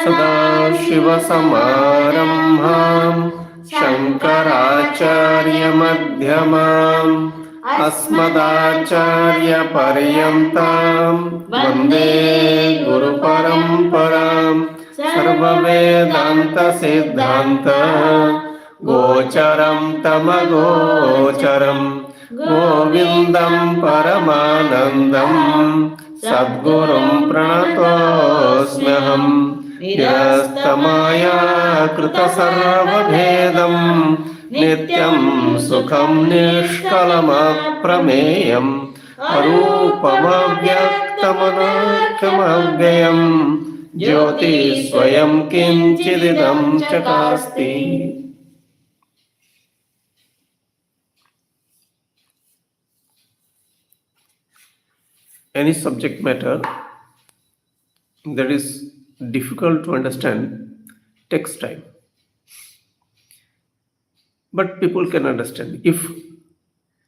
सदाशिवसमारम्भां शङ्कराचार्यमध्यमाम् अस्मदाचार्यपर्यन्तां वन्दे गुरुपरम्परां सर्ववेदान्तसिद्धान्त गोचरं तमगोचरं गोविन्दं परमानन्दं सद्गुरुं प्रणतोऽस्म्यहं निरस्तमाया कृतसर्वभेदं नित्यं सुखं निष्कलमप्रमेयम् अरूपमव्यक्तमनाख्यमव्ययं ज्योतिस्वयं किञ्चिदिदं चकास्ति. Any subject matter that is difficult to understand takes time. But people can understand. If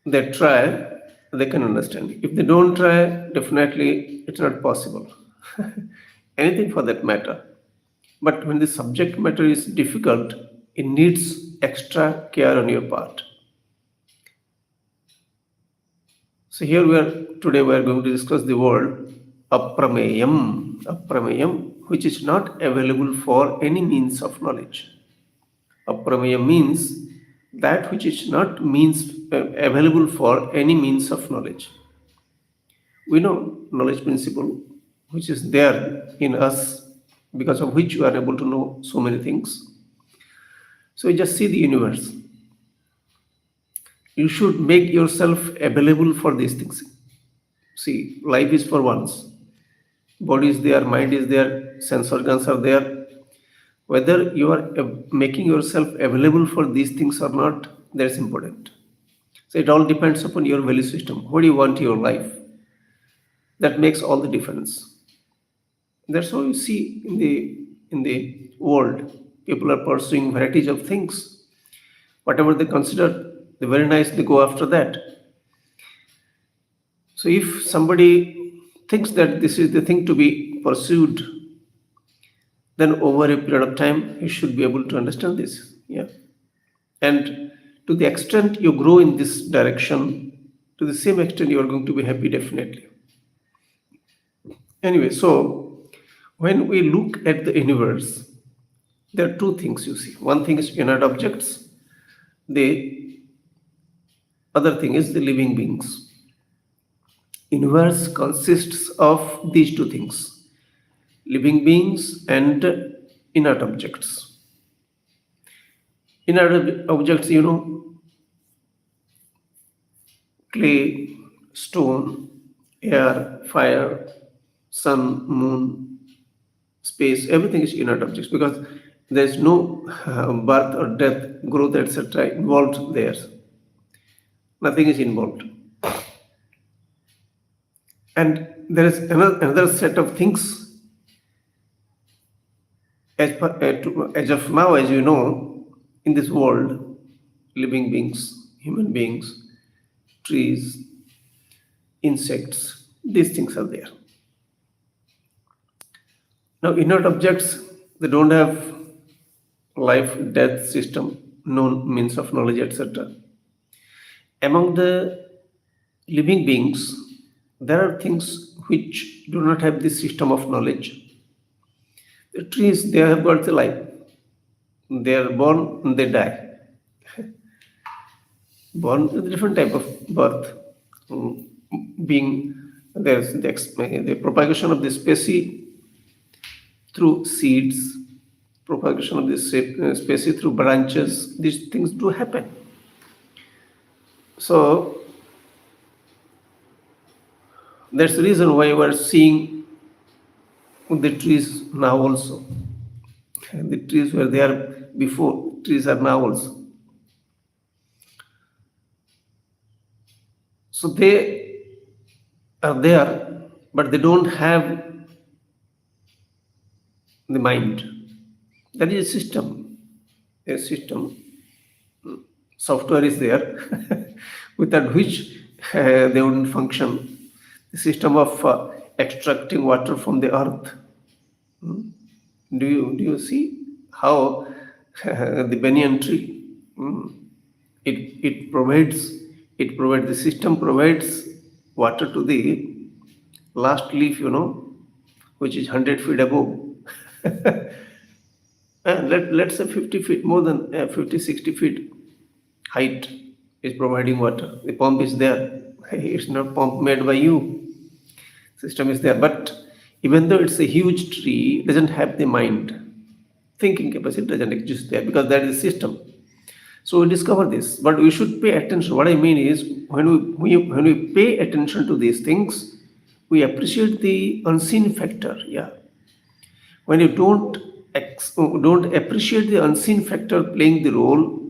they try, they can understand. If they don't try, definitely it's not possible. Anything for that matter. But when the subject matter is difficult, it needs extra care on your part. So here today we are going to discuss the word aprameyam, which is not available for any means of knowledge. Aprameyam means that which is not available for any means of knowledge. We know knowledge principle, which is there in us, because of which we are able to know so many things. So you just see the universe. You should make yourself available for these things. See, life is for once. Body is there, mind is there, sense organs are there. Whether you are making yourself available for these things or not, that's important. So it all depends upon your value system. What do you want in your life? That makes all the difference. That's why you see in the world, people are pursuing varieties of things. Whatever they consider, they very nice, they go after that. So if somebody thinks that this is the thing to be pursued, then over a period of time, you should be able to understand this. Yeah. And to the extent you grow in this direction, to the same extent you are going to be happy, definitely. Anyway, so when we look at the universe, there are two things you see. One thing is inert objects. The other thing is the living beings. Universe consists of these two things: living beings and inert objects. Inert objects, clay, stone, air, fire, sun, moon, space, everything is inert objects, because there is no birth or death, growth, etc. involved there. Nothing is involved. And there is another set of things. As of now, as you know, in this world, living beings, human beings, trees, insects, these things are there. Now, inert objects, they don't have life, death system, no means of knowledge, etc. Among the living beings, there are things which do not have this system of knowledge. The trees, they have got the life. They are born and they die. Born with a different type of birth. Being there's the propagation of the species through seeds, propagation of the species through branches. These things do happen. So that's the reason why we are seeing the trees now also. The trees were there before, trees are now also. So they are there, but they don't have the mind. That is a system. A system. Software is there, without which they wouldn't function. The system of extracting water from the earth. Do you see how the banyan tree, mm, it it provides the system provides water to the last leaf, which is 100 feet above. Let's say 50 feet, more than 50, 60 feet height is providing water. The pump is there. It's not pump made by you. System is there. But even though it's a huge tree, it doesn't have the mind. Thinking capacity doesn't exist there because that is system. So we discover this. But we should pay attention. What I mean is when we pay attention to these things, we appreciate the unseen factor. Yeah. When you don't appreciate the unseen factor playing the role,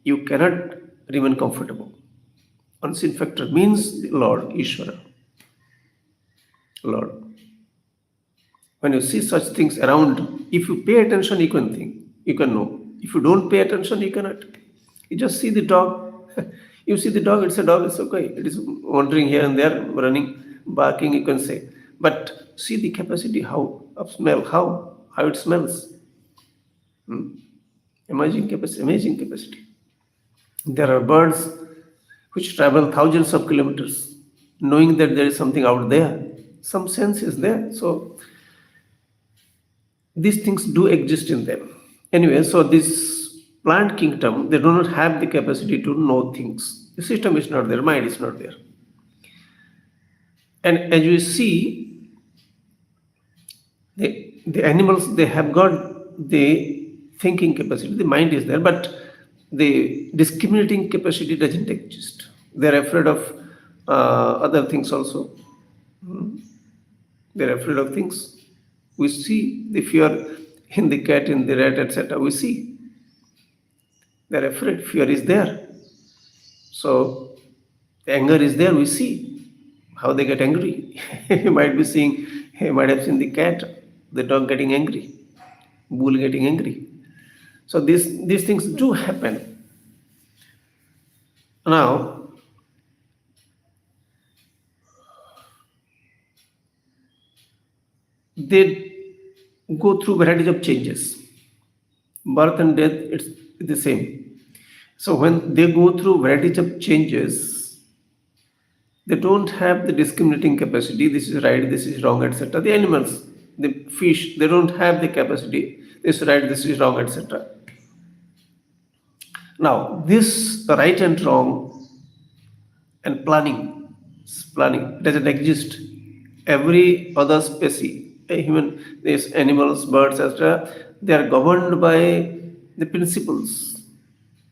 you cannot remain comfortable. Unseen factor means the Lord, Ishvara, Lord. When you see such things around, if you pay attention, you can think, you can know. If you don't pay attention, you cannot. You just see the dog. You see the dog, it's a dog, it's okay. It is wandering here and there, running, barking, you can say. But see the capacity, how of smell, how it smells. Amazing capacity, amazing capacity. There are birds which travel thousands of kilometers, knowing that there is something out there. Some sense is there. So these things do exist in them. Anyway, so this plant kingdom, they do not have the capacity to know things. The system is not there, mind is not there. And as you see, the animals, they have got the thinking capacity, the mind is there, but the discriminating capacity doesn't exist. They're afraid of other things also. They're afraid of things. We see the fear in the cat, in the rat, etc. We see. They're afraid. Fear is there. So the anger is there. We see how they get angry. You might be seeing, you might have seen the cat, the dog getting angry, bull getting angry. So these things do happen. Now, they go through varieties of changes. Birth and death, it's the same. So when they go through varieties of changes, they don't have the discriminating capacity. This is right, this is wrong, etc. The animals, the fish, they don't have the capacity. This is right, this is wrong, etc. Now, this right and wrong and planning doesn't exist. Every other species, a human, these animals, birds, etc., they are governed by the principles.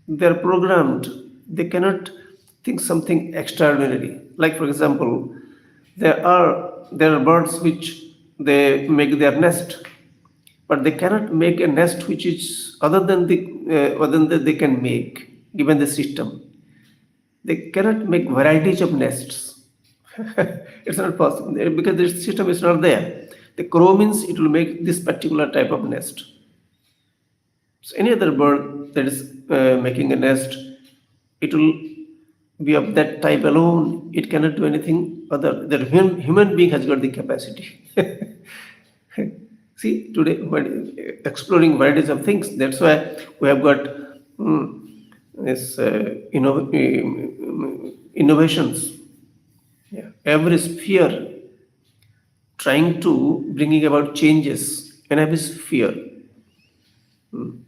They are programmed. They cannot think something extraordinary. Like for example, there are birds which they make their nest, but they cannot make a nest which is other than that they can make given the system. They cannot make varieties of nests. It's not possible because the system is not there. The crow means it will make this particular type of nest. So any other bird that is making a nest, it will be of that type alone. It cannot do anything other. The human being has got the capacity. See, today when exploring varieties of things, that's why we have got this innovations. Yeah. Every sphere trying to bringing about changes in every sphere.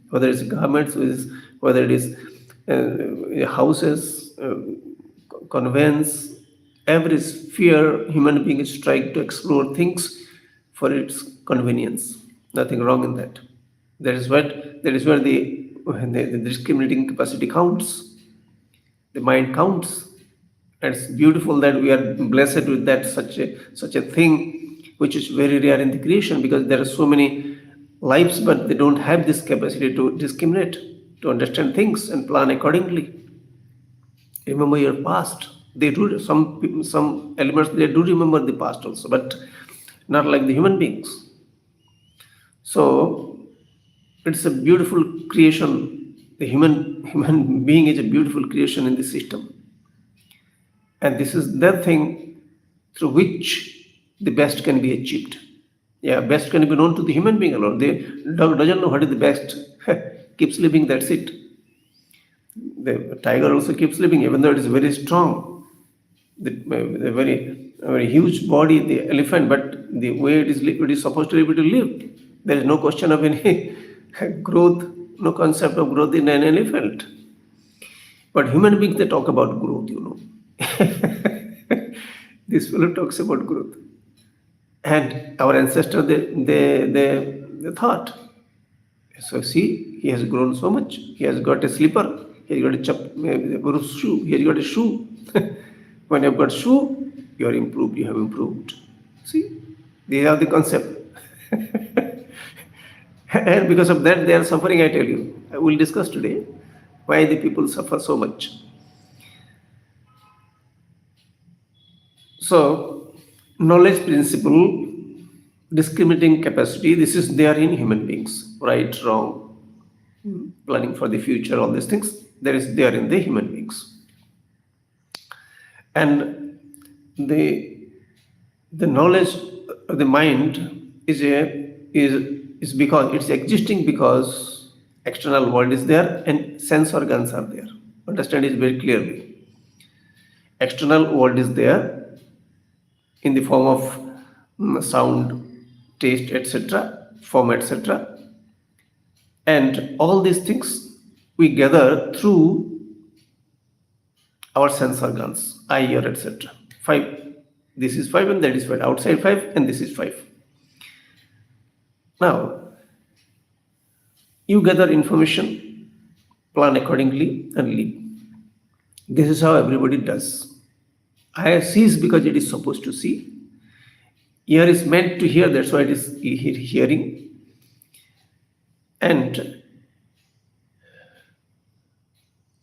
Whether it's garments, whether it is houses, convents, every sphere human being is trying to explore things for its convenience. Nothing wrong in that. That is where the discriminating capacity counts. The mind counts. It's beautiful that we are blessed with that such a thing which is very rare in the creation because there are so many lives, but they don't have this capacity to discriminate, to understand things and plan accordingly. Remember your past. They do some elements. They do remember the past also, but not like the human beings. So it's a beautiful creation. The human being is a beautiful creation in the system, and this is the thing through which the best can be achieved. Yeah, best can be known to the human being alone. The dog doesn't know what is the best. Keeps living, that's it. The tiger also keeps living, even though it is very strong. The very huge body, the elephant, but the way it is supposed to be able to live. There is no question of any growth, no concept of growth in an elephant. But human beings, they talk about growth. This fellow talks about growth. And our ancestors, they thought, so see, he has grown so much. He has got a slipper. He has got a shoe. He has got a shoe. When you've got shoe, you are improved. You have improved. See, they have the concept. And because of that, they are suffering, I tell you. I will discuss today why the people suffer so much. So, knowledge principle, discriminating capacity, this is there in human beings. Right, wrong, planning for the future, all these things, there is there in the human beings. And the the knowledge of the mind is because it's existing because external world is there and sense organs are there. Understand it very clearly. External world is there in the form of sound, taste, etc., form, etc. And all these things we gather through our sense organs, eye, ear, etc. Five. This is five and that is five. Outside five and this is five. Now, you gather information, plan accordingly, and live. This is how everybody does. Eye sees because it is supposed to see. Ear is meant to hear, that's why it is hearing. And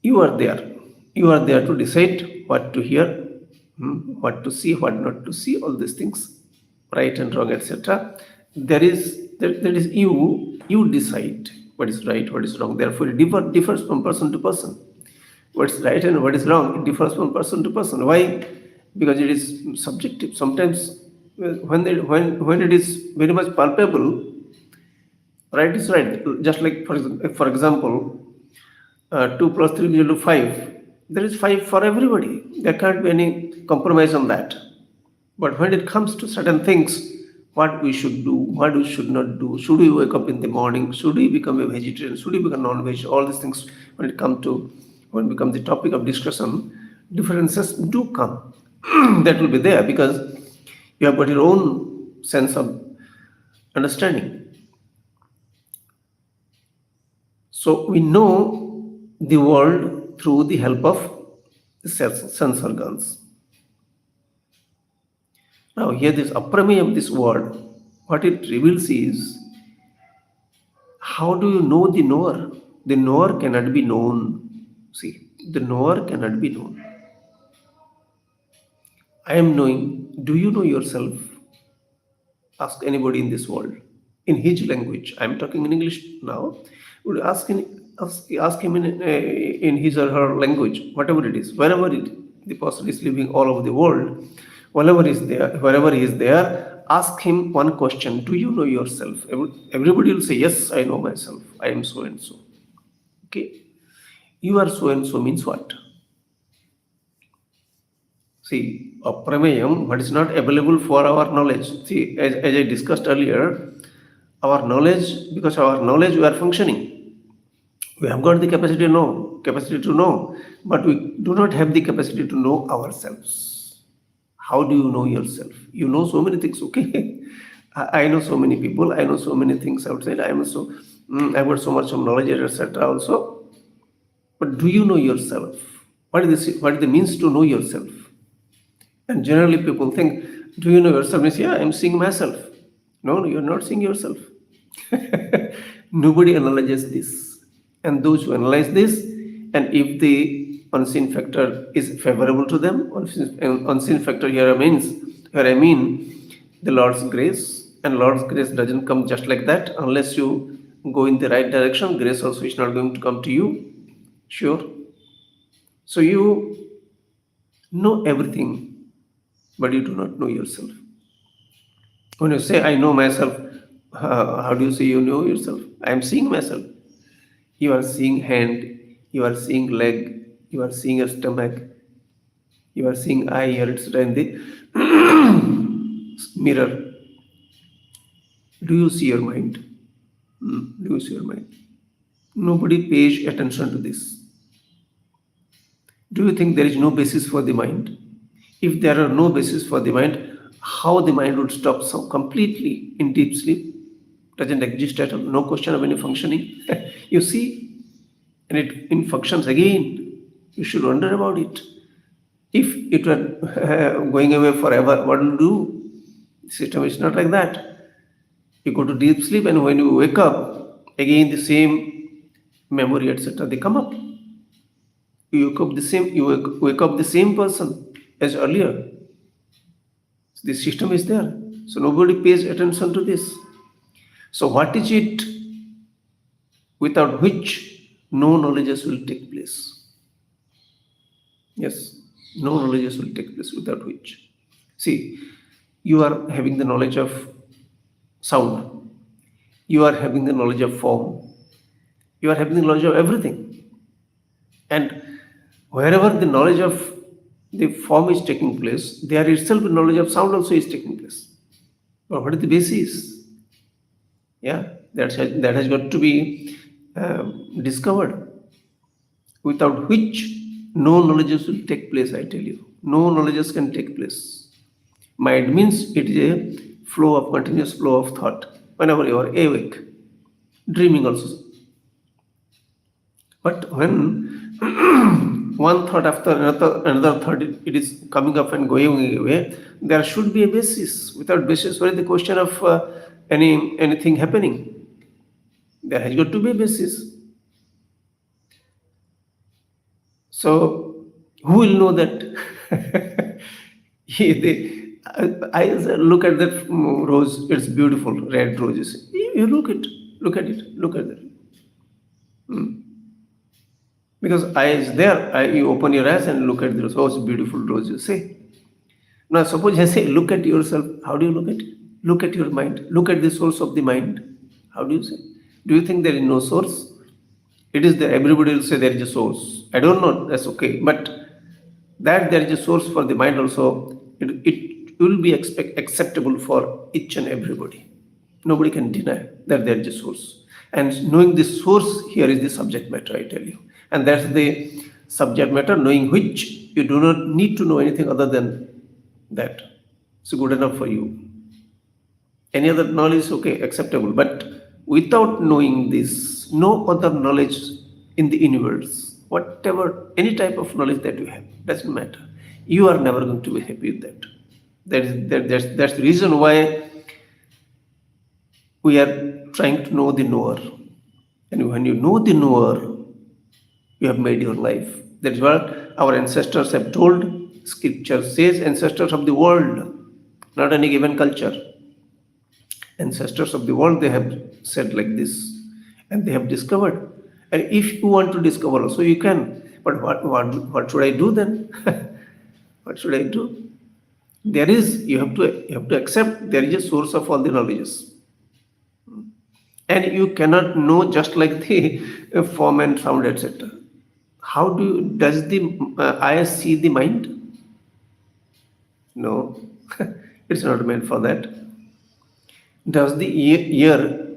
you are there. You are there to decide what to hear, what to see, what not to see, all these things, right and wrong, etc. There is you. You decide what is right, what is wrong. Therefore, it differs from person to person. What's right and what is wrong, it differs from person to person. Why? Because it is subjective. Sometimes, when it is very much palpable, right is right. Just like for example, 2 plus 3 is equal to 5. There is 5 for everybody. There can't be any compromise on that. But when it comes to certain things, what we should do, what we should not do, should we wake up in the morning, should we become a vegetarian, should we become non-veg, all these things, when it becomes the topic of discussion, differences do come. That will be there because you have got your own sense of understanding. So we know the world through the help of the sense organs. Now here this aprameyam, this word, what it reveals is, how do you know the knower? The knower cannot be known. See, the knower cannot be known. I am knowing. Do you know yourself? Ask anybody in this world in his language. I am talking in English now. Would ask him in his or her language, whatever it is, the person is living all over the world, wherever he is there, ask him one question: do you know yourself? Everybody will say, yes, I know myself. I am so and so. Okay, you are so and so means what? See, a prameyam, what is not available for our knowledge. See, as I discussed earlier, our knowledge, because our knowledge we are functioning. We have got the capacity to know, but we do not have the capacity to know ourselves. How do you know yourself? You know so many things, okay? I know so many people, I know so many things outside, I've got so much of knowledge, etc. also. But do you know yourself? What is the means to know yourself? And generally people think, do you know yourself? Means, yeah, I'm seeing myself. No, you're not seeing yourself. Nobody analyzes this. And those who analyze this, and if the unseen factor is favorable to them, unseen factor here I mean the Lord's grace. And Lord's grace doesn't come just like that. Unless you go in the right direction, grace also is not going to come to you. Sure. So you know everything, but you do not know yourself. When you say, I know myself, how do you say you know yourself? I am seeing myself. You are seeing hand, you are seeing leg, you are seeing a stomach, you are seeing eye, ear, etc. in the mirror. Do you see your mind? Do you see your mind? Nobody pays attention to this. Do you think there is no basis for the mind? If there are no basis for the mind, how the mind would stop so completely in deep sleep? Doesn't exist at all. No question of any functioning. You see, and it in functions again. You should wonder about it. If it were going away forever, what will you do? The system is not like that. You go to deep sleep, and when you wake up, again the same memory, etc. They come up. You wake up the same. Wake up the same person as earlier. The system is there. So nobody pays attention to this. So what is it without which no knowledges will take place? Yes, no knowledges will take place without which. See, you are having the knowledge of sound, you are having the knowledge of form, you are having the knowledge of everything. And wherever the knowledge of the form is taking place, there itself the knowledge of sound also is taking place. But what is the basis? Yeah, that has got to be discovered, without which no knowledges will take place, I tell you. No knowledges can take place. Mind means it is a flow of continuous flow of thought whenever you are awake, dreaming also. But when one thought after another thought, it is coming up and going away, there should be a basis. Without basis, where is the question of anything happening? There has got to be a basis. So, who will know that? I look at that rose, it's beautiful, red roses. You look at it, look at that. Because eye is there, you open your eyes and look at the rose. Oh, it's a beautiful rose, you say. Now, suppose I say, look at yourself. How do you look at it? Look at your mind. Look at the source of the mind. How do you say? Do you think there is no source? It is there. Everybody will say there is a source. I don't know. That's okay. But that there is a source for the mind also, it will be acceptable for each and everybody. Nobody can deny that there is a source. And knowing the source here is the subject matter, I tell you. And that's the subject matter, knowing which you do not need to know anything other than that. It's good enough for you. Any other knowledge is okay, acceptable. But without knowing this, no other knowledge in the universe, whatever, any type of knowledge that you have, doesn't matter. You are never going to be happy with that. That's the reason why we are trying to know the knower. And when you know the knower, you have made your life. That is what our ancestors have told. Scripture says ancestors of the world, not any given culture. Ancestors of the world, they have said like this, and they have discovered. And if you want to discover also, you can. But what should I do then? What should I do? There is, you have to accept there is a source of all the knowledges. And you cannot know just like the form and sound, etc. How does the eye see the mind? No, it's not meant for that. Does the ear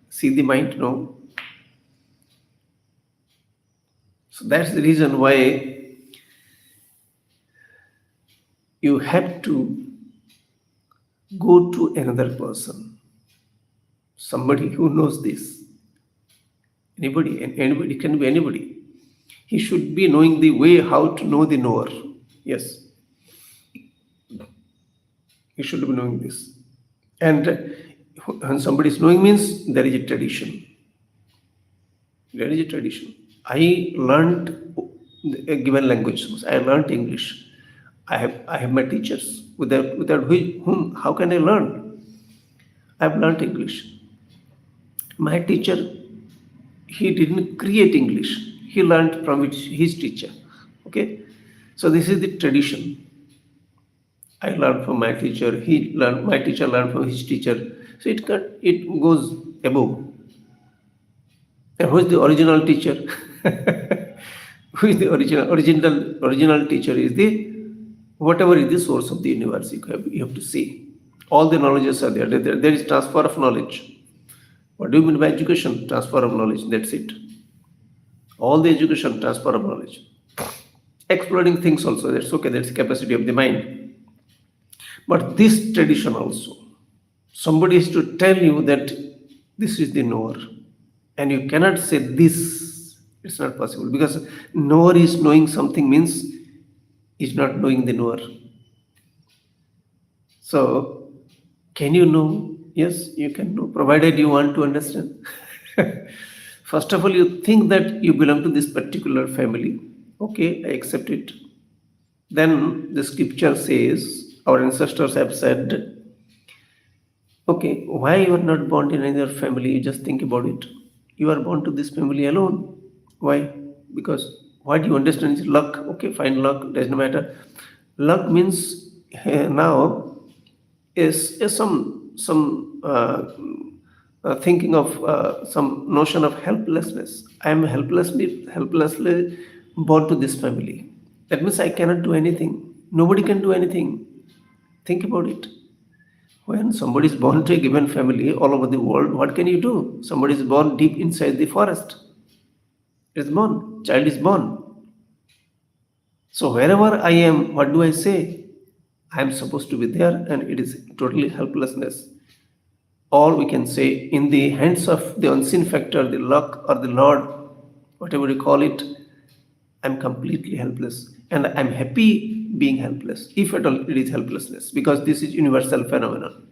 see the mind? No. So that's the reason why you have to go to another person, somebody who knows this. Anybody can be anybody. He should be knowing the way how to know the knower. Yes. He should be knowing this. And when somebody is knowing means there is a tradition. There is a tradition. I learned a given language. I learned English. I have my teachers. Without whom, how can I learn? I have learned English. My teacher, he didn't create English. He learned from his teacher. Okay? So this is the tradition. I learned from my teacher. My teacher learned from his teacher. So it goes above. And who is the original teacher? Who is the original teacher? Is the whatever is the source of the universe. You have to see. All the knowledges are there. There is transfer of knowledge. What do you mean by education? Transfer of knowledge. That's it. All the education, transfer of knowledge. Exploring things also. That's okay. That's the capacity of the mind. But this tradition also, somebody is to tell you that this is the knower, and you cannot say this. It's not possible because knower is knowing something means is not knowing the knower. So, can you know? Yes, you can know, provided you want to understand. First of all, you think that you belong to this particular family. Okay, I accept it. Then the scripture says, our ancestors have said, okay, why you are not born in another family? You just think about it. You are born to this family alone. Why? Because what you understand is luck. Okay, fine, luck doesn't matter. Luck means now is some thinking of some notion of helplessness. I am helplessly born to this family. That means I cannot do anything. Nobody can do anything. Think about it. When somebody is born to a given family all over the world, what can you do? Somebody is born deep inside the forest. It is born. Child is born. So wherever I am, what do I say? I am supposed to be there, and it is totally helplessness. Or we can say, in the hands of the unseen factor, the luck or the Lord, whatever you call it, I'm completely helpless. And I'm happy being helpless, if at all it is helplessness, because this is universal phenomenon.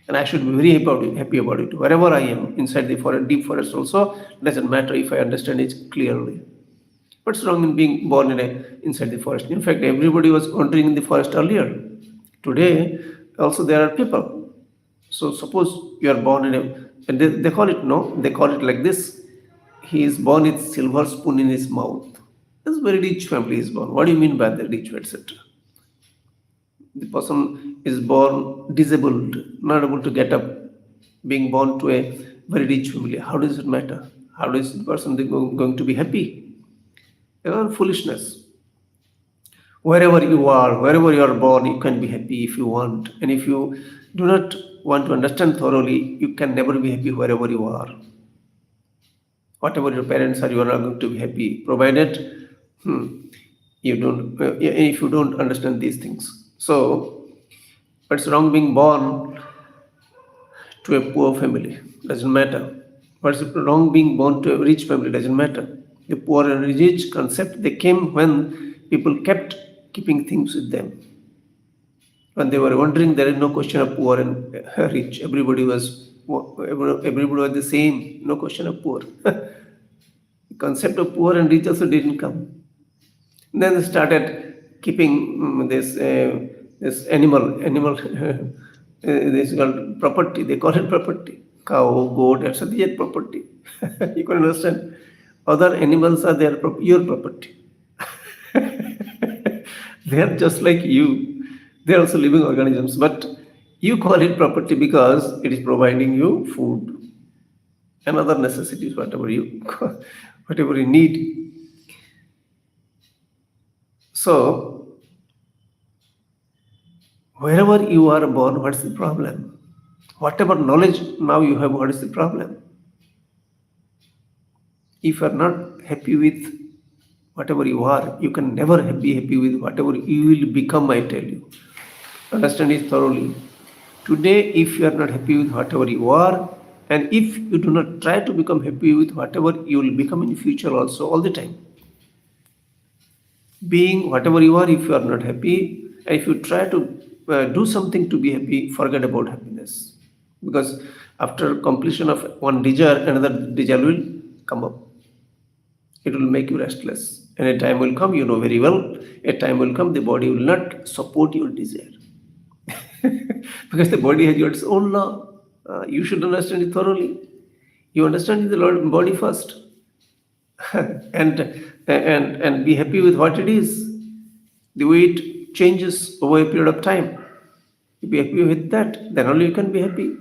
And I should be very happy about it. Wherever I am, inside the forest, deep forest also, doesn't matter if I understand it clearly. What's wrong in being born inside the forest? In fact, everybody was wandering in the forest earlier. Today, also there are people. So suppose you are born in a, and they call it, no, they call it like this. He is born with silver spoon in his mouth. This very rich family is born. What do you mean by the rich, etc.? The person is born disabled, not able to get up, being born to a very rich family. How does it matter? How is the person going to be happy? Foolishness. Wherever you are born, you can be happy if you want. And if you do not want to understand thoroughly, you can never be happy wherever you are. Whatever your parents are, you are not going to be happy, provided you don't. If you don't understand these things. So, what's wrong being born to a poor family? Doesn't matter. What's wrong being born to a rich family? Doesn't matter. The poor and rich concept, they came when people kept keeping things with them. When they were wondering, there is no question of poor and rich. Everybody was the same. No question of poor. The concept of poor and rich also didn't come. Then they started keeping this animal this is called property. They call it property. Cow, goat, etc. They are property. You can understand. Other animals are your property. They are just like you. They are also living organisms, but you call it property because it is providing you food and other necessities, whatever you need. So, wherever you are born, what's the problem? Whatever knowledge now you have, what is the problem? If you are not happy with whatever you are, you can never be happy with whatever you will become, I tell you. Understand it thoroughly. Today, if you are not happy with whatever you are, and if you do not try to become happy with whatever you will become in the future also, all the time. Being whatever you are, if you are not happy, and if you try to do something to be happy, forget about happiness. Because after completion of one desire, another desire will come up. It will make you restless. And a time will come, you know very well, a time will come, the body will not support your desire. Because the body has its own law. You should understand it thoroughly. You understand the body first. and be happy with what it is. The way it changes over a period of time. You be happy with that, then only you can be happy.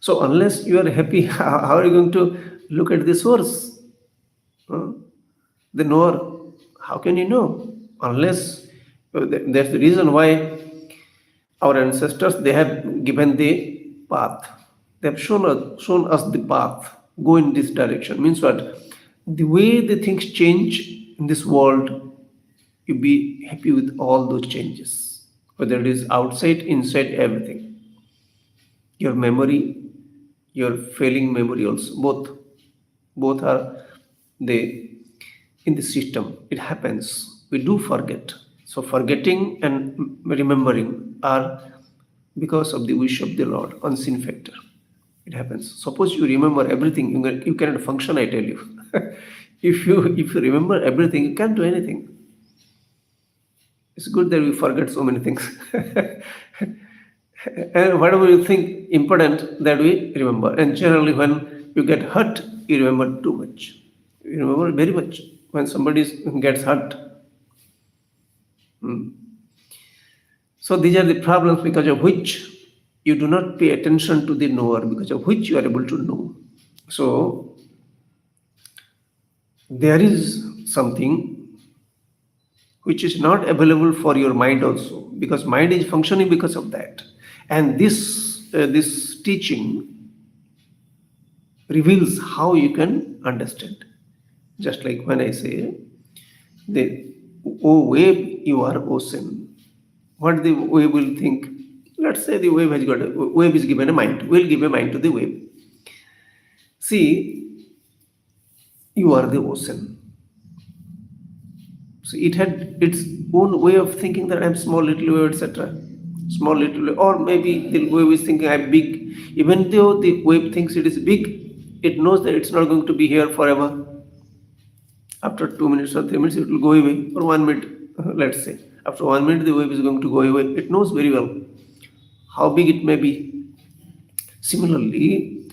So unless you are happy, how are you going to look at the source? Huh? The knower. How can you know? Unless that's the reason why our ancestors they have given the path. They have shown us the path. Go in this direction. Means what? The way the things change in this world, you be happy with all those changes. Whether it is outside, inside, everything. Your memory, your failing memory also. Both are they in the system. It happens. We do forget. So forgetting and remembering are because of the wish of the Lord, unseen factor. It happens. Suppose you remember everything, you cannot function, I tell you. If you remember everything, you can't do anything. It's good that we forget so many things. And whatever you think important, that we remember. And generally, when you get hurt, you remember too much. You remember very much. When somebody gets hurt, so these are the problems because of which you do not pay attention to the knower, because of which you are able to know. So there is something which is not available for your mind also, because mind is functioning because of that. And this teaching reveals how you can understand. Just like when I say, the oh wave, you are ocean. What the wave will think? Let's say the wave is given a mind. We'll give a mind to the wave. See, you are the ocean. So it had its own way of thinking that I'm small little wave, etc. Small little wave. Or maybe the wave is thinking I'm big. Even though the wave thinks it is big, it knows that it's not going to be here forever. After 2 minutes or 3 minutes, it will go away. Or 1 minute, let's say. After 1 minute, the wave is going to go away. It knows very well how big it may be. Similarly,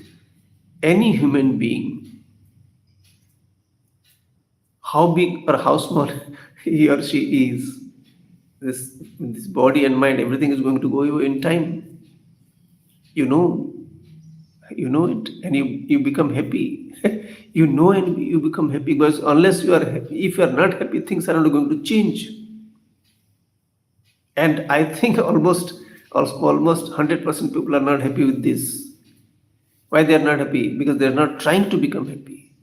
any human being, how big or how small he or she is, this body and mind, everything is going to go away in time. You know, you know it, and you become happy. You know, and you become happy, because unless you are happy, if you are not happy, things are not going to change. And I think almost 100% people are not happy with this. Why they are not happy? Because they are not trying to become happy.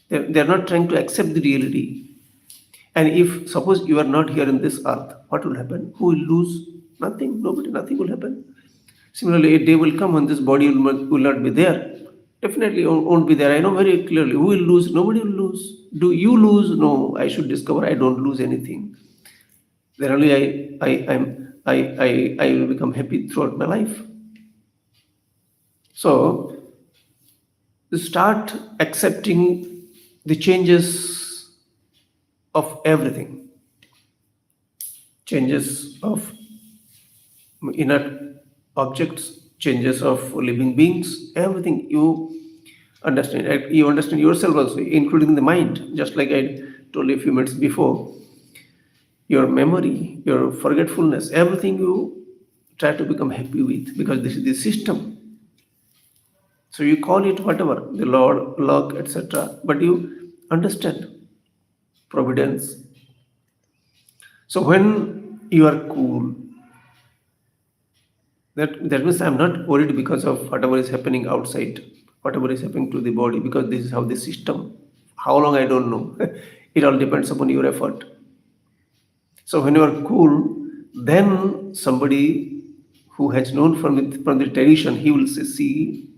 They are not trying to accept the reality. And if suppose you are not here in this earth, what will happen? Who will lose? Nothing. Nobody. Nothing will happen. Similarly, a day will come when this body will not be there. Definitely won't be there. I know very clearly. Who will lose? Nobody will lose. Do you lose? No. I should discover I don't lose anything. Then only I will become happy throughout my life. So start accepting the changes of everything, changes of inert objects, changes of living beings, everything you understand. You understand yourself also, including the mind, just like I told you a few minutes before. Your memory, your forgetfulness, everything you try to become happy with, because this is the system. So you call it whatever, the Lord, luck, etc. But you understand providence. So when you are cool, that means I'm not worried because of whatever is happening outside, whatever is happening to the body, because this is how the system. How long I don't know. It all depends upon your effort. So when you are cool, then somebody who has known from the tradition, he will say, see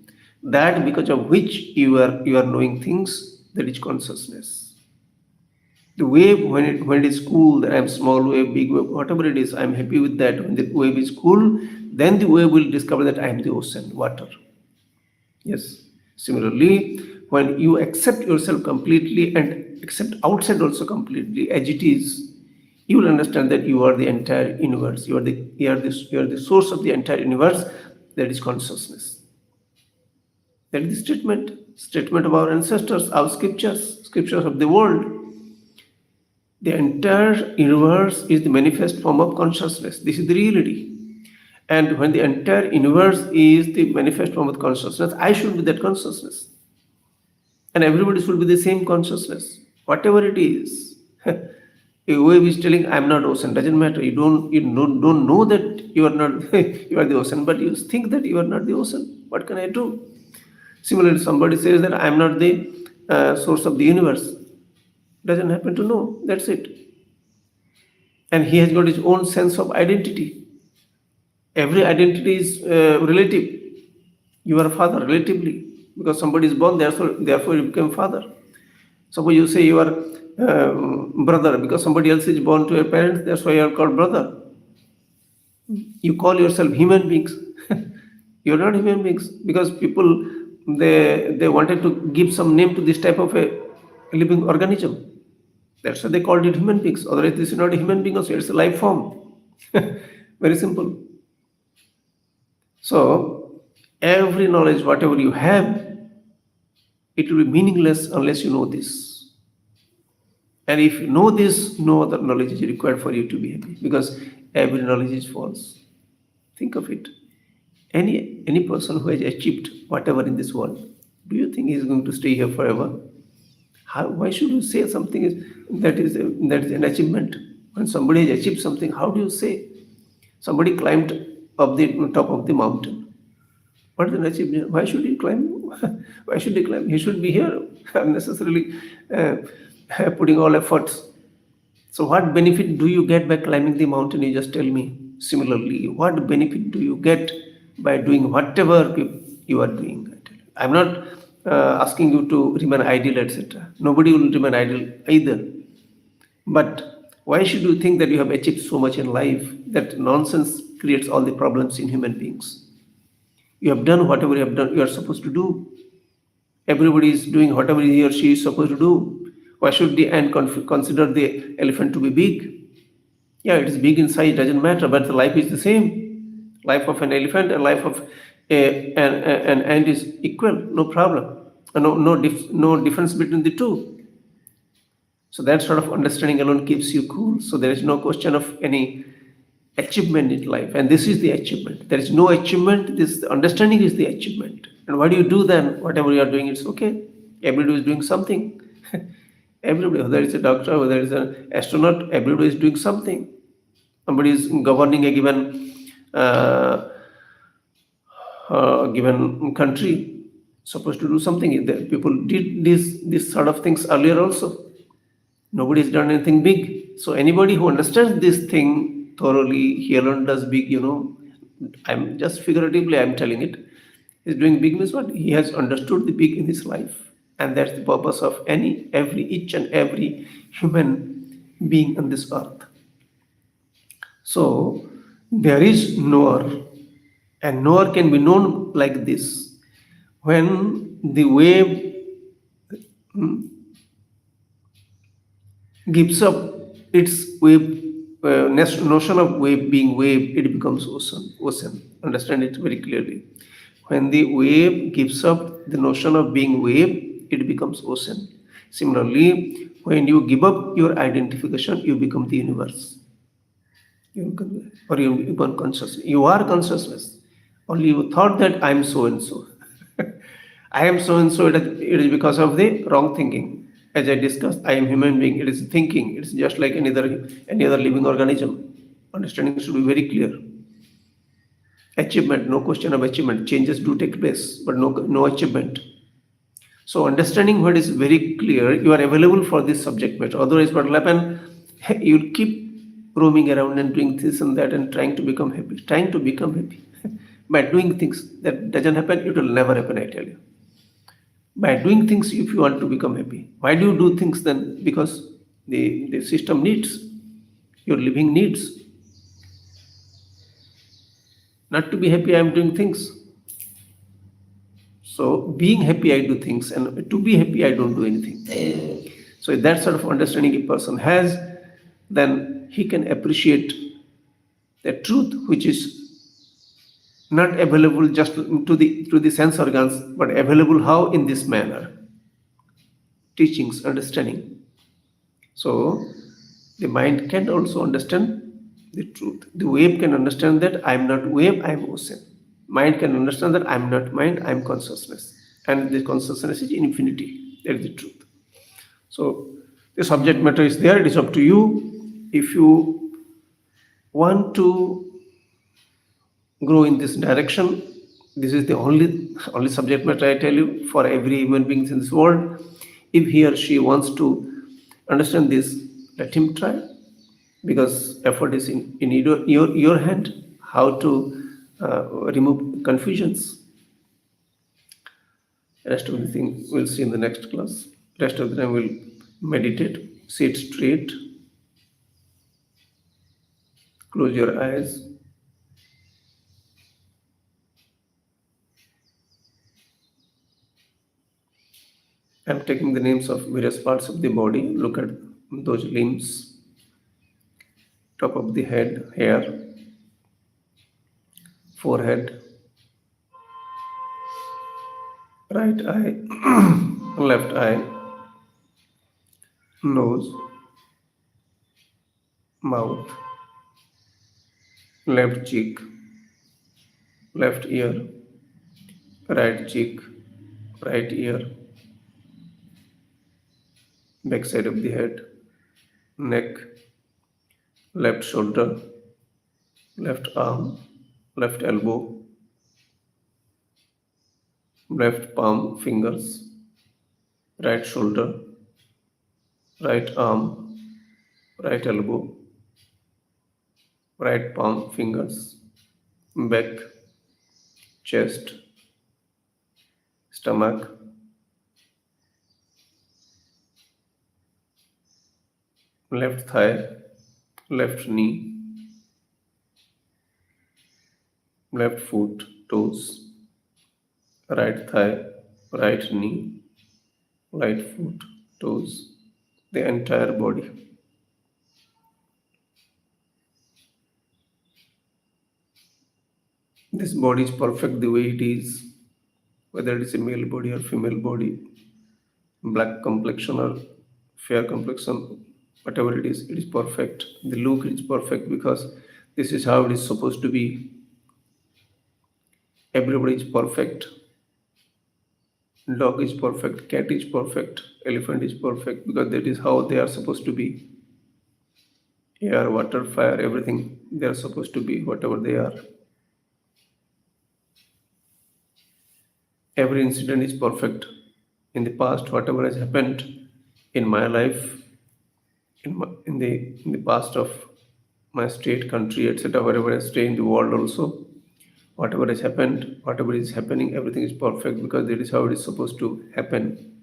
that because of which you are knowing things, that is consciousness. The wave, when it is cool, that I'm small wave, big wave, whatever it is, I'm happy with that. When the wave is cool, then the wave will discover that I am the ocean, water. Yes. Similarly, when you accept yourself completely and accept outside also completely as it is, you will understand that you are the entire universe. You are the source of the entire universe. That is consciousness. That is the statement of our ancestors, our scriptures of the world. The entire universe is the manifest form of consciousness. This is the reality. And when the entire universe is the manifest form of consciousness, I should be that consciousness. And everybody should be the same consciousness. Whatever it is. A wave is telling, I'm not ocean. Doesn't matter. You don't know that you are not you are the ocean, but you think that you are not the ocean. What can I do? Similarly, somebody says that I'm not the source of the universe. Doesn't happen to know. That's it. And he has got his own sense of identity. Every identity is relative. You are a father relatively because somebody is born, therefore you become father. Suppose you say you are brother because somebody else is born to your parents, that's why you are called brother. You call yourself human beings. You are not human beings because people they wanted to give some name to this type of a living organism. That's why they called it human beings. Otherwise, this is not a human being also, it's a life form. Very simple. So, every knowledge, whatever you have, it will be meaningless unless you know this. And if you know this, no other knowledge is required for you to be happy because every knowledge is false. Think of it. Any person who has achieved whatever in this world, do you think he is going to stay here forever? Why should you say something that is an achievement? When somebody has achieved something, how do you say? Somebody climbed up the top of the mountain. What is an achievement? Why should he climb? Why should he climb? He should be here unnecessarily putting all efforts. So what benefit do you get by climbing the mountain? You just tell me. Similarly, what benefit do you get by doing whatever you are doing? I'm not asking you to remain idle, etc. Nobody will remain idle either. But why should you think that you have achieved so much in life that nonsense creates all the problems in human beings? You have done whatever you are supposed to do. Everybody is doing whatever he or she is supposed to do. Why should the ant consider the elephant to be big? Yeah, it is big in size, doesn't matter, but the life is the same. Life of an elephant and life of an ant is equal, no problem. No difference between the two. So that sort of understanding alone keeps you cool. So there is no question of any achievement in life. And this is the achievement. There is no achievement, this understanding is the achievement. And what do you do then? Whatever you are doing, it's okay. Everybody is doing something. Everybody, whether it's a doctor, whether it's an astronaut, everybody is doing something. Somebody is governing a given country, supposed to do something. People did this sort of things earlier also. Nobody has done anything big. So anybody who understands this thing thoroughly, he alone does big, I'm just figuratively I'm telling it. He's doing big means what? He has understood the big in his life. And that's the purpose of each and every human being on this earth. So there is knower, and knower can be known like this. When the wave gives up its wave notion of wave being wave, it becomes ocean. Understand it very clearly. When the wave gives up the notion of being wave, it becomes ocean. Similarly, when you give up your identification, you become the universe. You become consciousness. You are consciousness. Only you thought that I am so and so. I am so and so. It is because of the wrong thinking. As I discussed, I am human being. It is thinking. It is just like any other living organism. Understanding should be very clear. Achievement, no question of achievement. Changes do take place, but no achievement. So understanding what is very clear, you are available for this subject matter. Otherwise, what will happen? You'll keep roaming around and doing this and that and trying to become happy. By doing things that doesn't happen, it will never happen, I tell you. By doing things if you want to become happy. Why do you do things then? Because the system needs, your living needs. Not to be happy, I am doing things. So being happy, I do things, and to be happy, I don't do anything. So if that sort of understanding a person has, then he can appreciate the truth which is not available just to the sense organs, but available how? In this manner. Teachings, understanding. So The mind can also understand the truth. The wave can understand that I am not wave, I am ocean. Mind can understand that I am not mind, I am consciousness. And the consciousness is infinity. That is the truth. So the subject matter is there, it is up to you. If you want to grow in this direction, this is the only subject matter I tell you for every human being in this world. If he or she wants to understand this, let him try, because effort is in your hand, how to remove confusions. Rest of the thing we'll see in the next class. Rest of the time we'll meditate, sit straight, close your eyes. I'm taking the names of various parts of the body. Look at those limbs, top of the head, hair, forehead, right eye, left eye, nose, mouth, left cheek, left ear, right cheek, right ear, back side of the head, neck, left shoulder, left arm, left elbow, left palm fingers, right shoulder, right arm, right elbow, right palm fingers, back, chest, stomach, left thigh, left knee, left foot, toes, right thigh, right knee, right foot, toes, the entire body. This body is perfect the way it is, whether it is a male body or female body, black complexion or fair complexion, whatever it is perfect. The look is perfect because this is how it is supposed to be. Everybody is perfect. Dog is perfect, cat is perfect, elephant is perfect because that is how they are supposed to be. Air, water, fire, everything they are supposed to be, whatever they are. Every incident is perfect. In the past, whatever has happened in my life, in the past of my state, country, etc., wherever I stay in the world also, whatever has happened, whatever is happening, everything is perfect because that is how it is supposed to happen.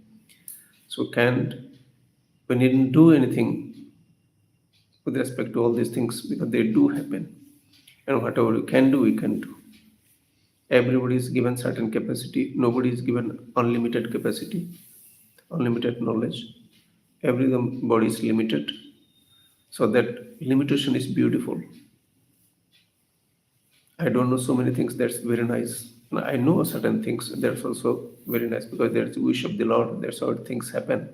So can't we needn't do anything with respect to all these things because they do happen. And whatever we can do, we can do. Everybody is given certain capacity. Nobody is given unlimited capacity, unlimited knowledge. Everybody is limited. So that limitation is beautiful. I don't know so many things. That's very nice. And I know certain things. That's also very nice because there's the wish of the Lord. That's how things happen.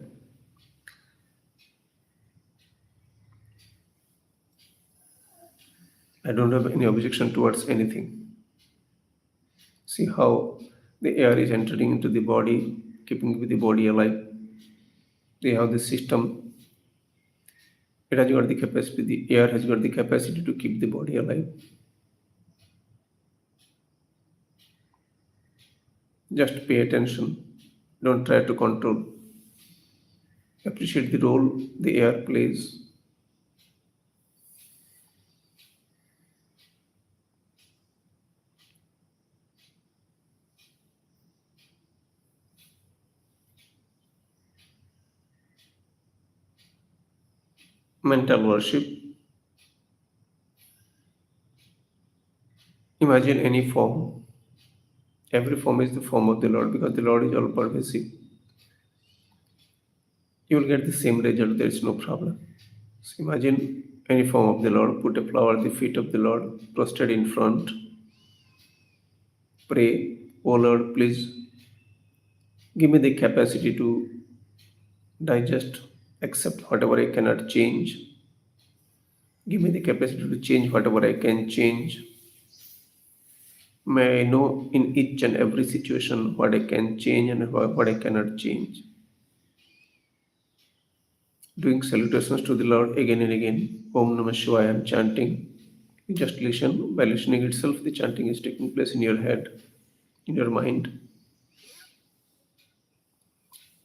I don't have any objection towards anything. See how the air is entering into the body, keeping the body alive. They have the system. It has got the capacity. The air has got the capacity to keep the body alive. Just pay attention. Don't try to control. Appreciate the role the air plays. Mental worship. Imagine any form. Every form is the form of the Lord because the Lord is all pervasive. You will get the same result, there is no problem. So imagine any form of the Lord, put a flower at the feet of the Lord, prostrate in front, pray, oh Lord, please give me the capacity to digest, accept whatever I cannot change. Give me the capacity to change whatever I can change. May I know in each and every situation what I can change and what I cannot change. Doing salutations to the Lord again and again. Om Namah Shivaya, I am chanting. You just listen. By listening itself, the chanting is taking place in your head, in your mind.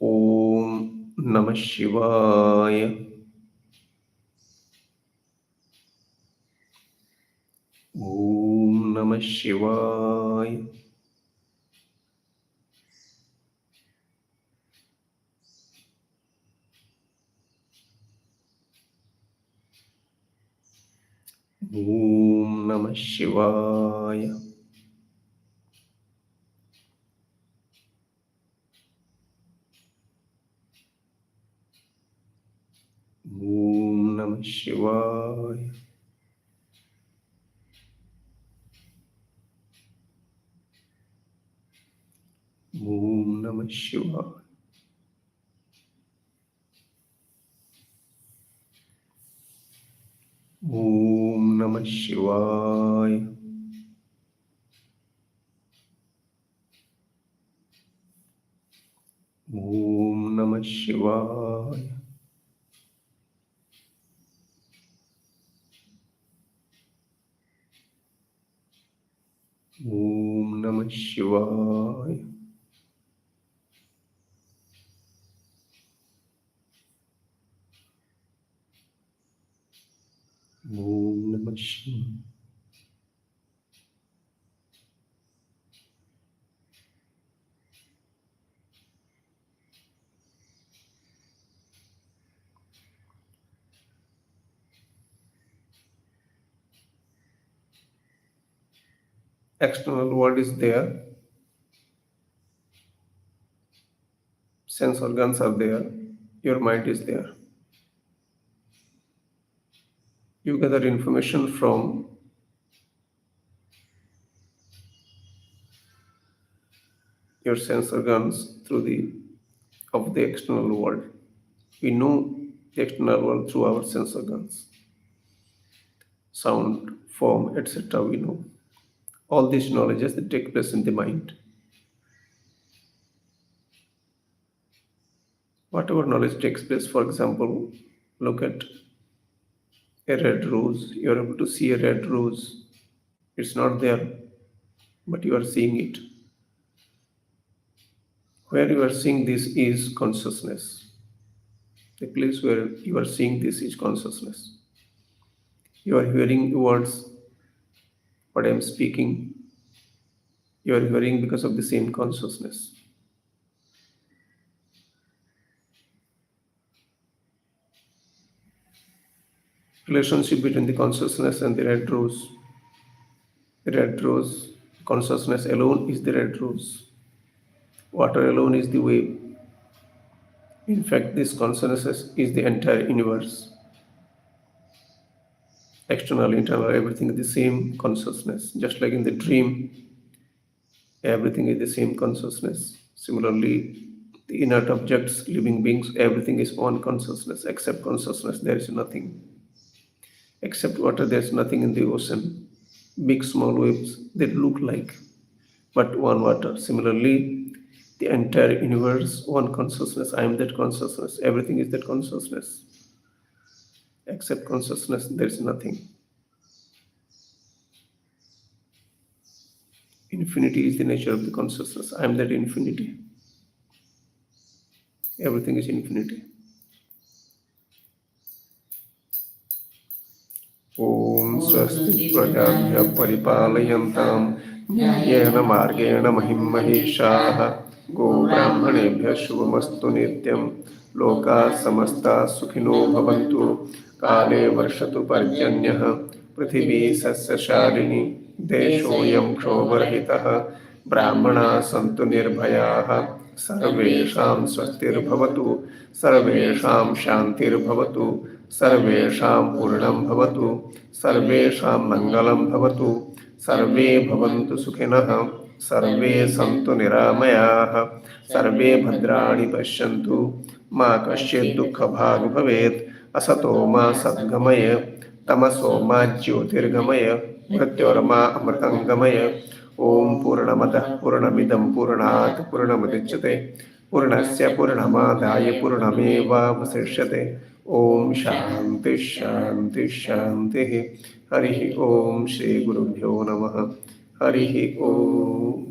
Om Namah Shivaya. Om Namah Shivaya. Om Namah Shivaya. Om Namah Shivaya. Om Namah Shivaya. Om Namah Shivaya. Om Namah Shivaya. Om Namah Shivaya. Om Namah Shivaya. External world is there, sense organs are there, your mind is there. You gather information from your sense organs through the of the external world. We know the external world through our sense organs. Sound, form, etc. We know. All these knowledges that take place in the mind. Whatever knowledge takes place, for example, look at a red rose. You are able to see a red rose. It's not there, but you are seeing it. Where you are seeing this is consciousness. The place where you are seeing this is consciousness. You are hearing words, what I am speaking. You are hearing because of the same consciousness. Relationship between the consciousness and the red rose. The red rose, consciousness alone is the red rose. Water alone is the wave. In fact, this consciousness is the entire universe. External, internal, everything is the same consciousness. Just like in the dream, everything is the same consciousness. Similarly, the inert objects, living beings, everything is one consciousness. Except consciousness, there is nothing. Except water, there is nothing in the ocean. Big, small waves, they look like, but one water. Similarly, the entire universe, one consciousness. I am that consciousness. Everything is that consciousness. Except consciousness, there is nothing. Infinity is the nature of the consciousness. I am that infinity. Everything is infinity. Om Swasti Prajabhya Paripalayantam Nyayena Margena Mahim Maheshaha Go Brahmanebhya Shubhamastu Nityam Loka Samasta Sukhino Bhavantu Kale Varshatu Parjanyah Prithvi Sasya Shalini Deshoyam Kshovarhitah Brahmana Santu Nirbhayaः सर्वेषां स्वस्तिर्भवतु सर्वेषां शान्तिर्भवतु सर्वेषां पूर्णं भवतु सर्वेषां मङ्गलं भवतु सर्वे भवन्तु सुखिनः सर्वे सन्तु निरामयाः सर्वे भद्राणि पश्यन्तु मा कश्चित् दुःखभाग् भवेत् असतो मा सद्गमय तमसो मा ज्योतिर्गमय मृत्योर्मा अमृतंगमय ओम पूर्णमदः पूर्णमिदं पूर्णात् पूर्णमुदच्यते पूर्णस्य पूर्णमादाय पूर्णमेवावशिष्यते ओम शांति शांति शांति हरि ओम श्री गुरुभ्यो नमः हरि ओम।